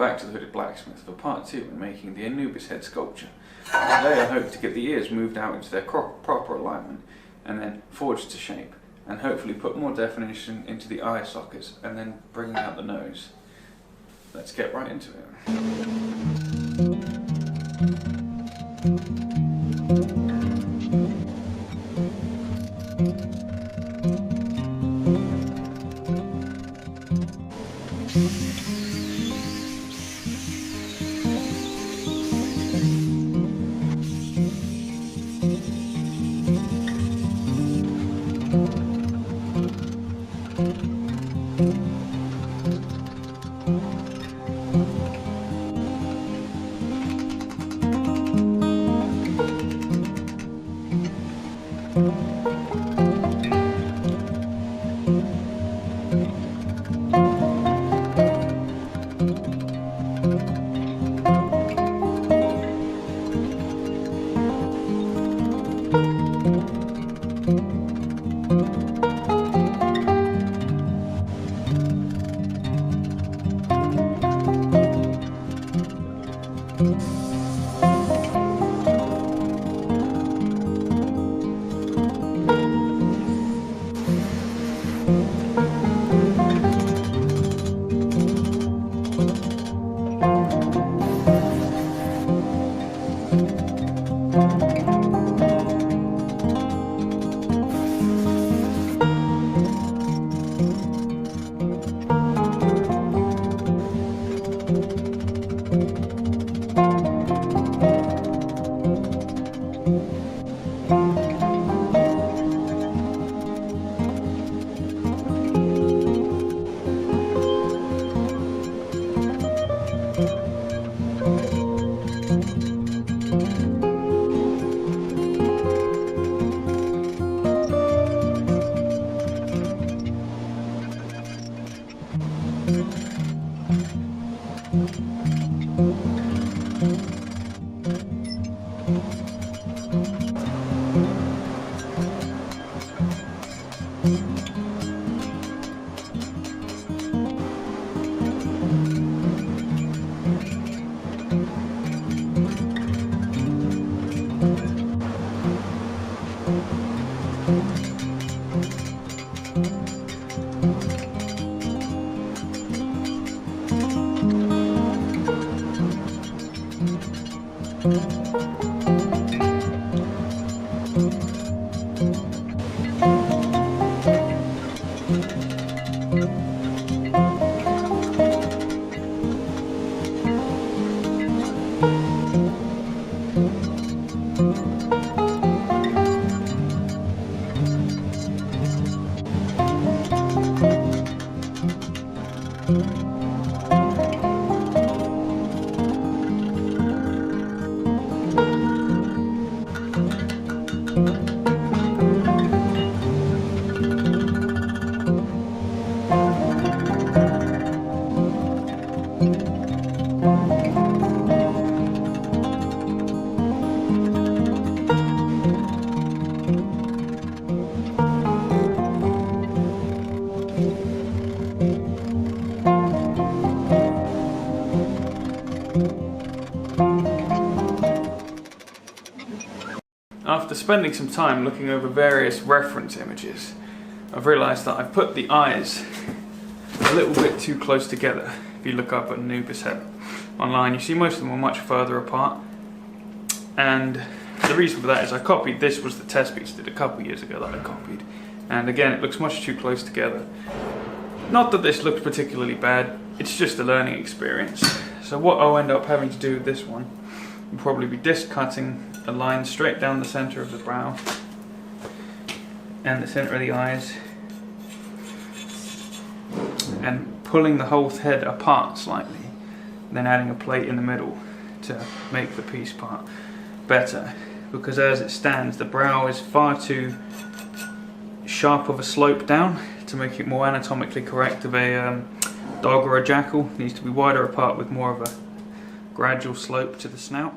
back to the Hooded Blacksmith for part 2 in making the Anubis head sculpture. Today I hope to get the ears moved out into their proper alignment and then forged to shape, and hopefully put more definition into the eye sockets and then bringing out the nose. Let's get right into it. After spending some time looking over various reference images, I've realised that I've put the eyes a little bit too close together. If you look up at Anubis head online, you see most of them are much further apart, and the reason for that is I copied, this was the test piece I did a couple years ago that I copied, and again it looks much too close together. Not that this looks particularly bad, it's just a learning experience. So what I'll end up having to do with this one will probably be disc cutting a line straight down the centre of the brow and the centre of the eyes, and pulling the whole head apart slightly, then adding a plate in the middle to make the piece part better, because as it stands the brow is far too sharp of a slope down to make it more anatomically correct of a dog or a jackal. It needs to be wider apart with more of a gradual slope to the snout.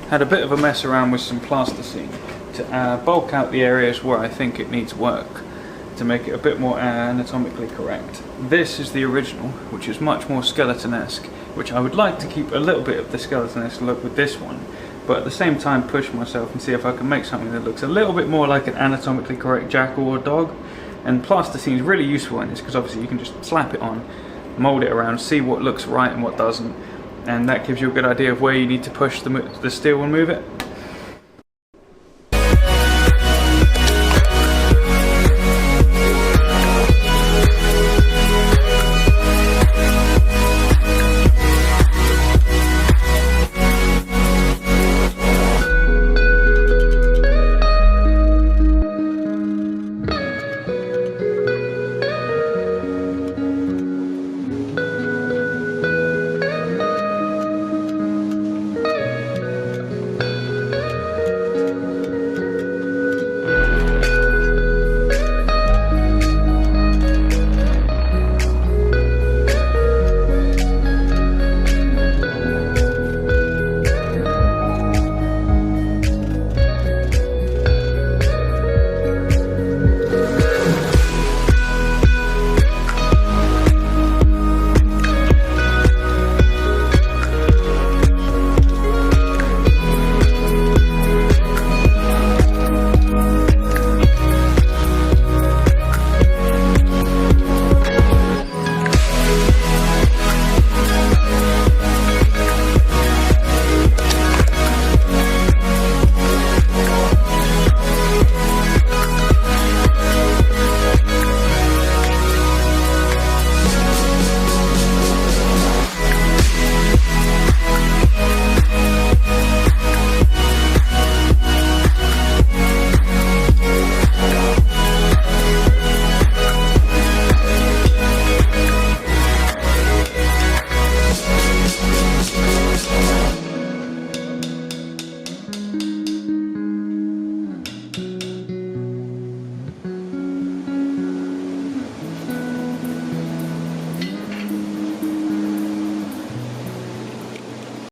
Had a bit of a mess around with some plasticine to bulk out the areas where I think it needs work, to make it a bit more anatomically correct. This is the original, which is much more skeleton-esque, which I would like to keep a little bit of the skeleton-esque look with this one, but at the same time push myself and see if I can make something that looks a little bit more like an anatomically correct jackal or dog. And plasticine is really useful in this because obviously you can just slap it on, mold it around, see what looks right and what doesn't, and that gives you a good idea of where you need to push the steel and move it.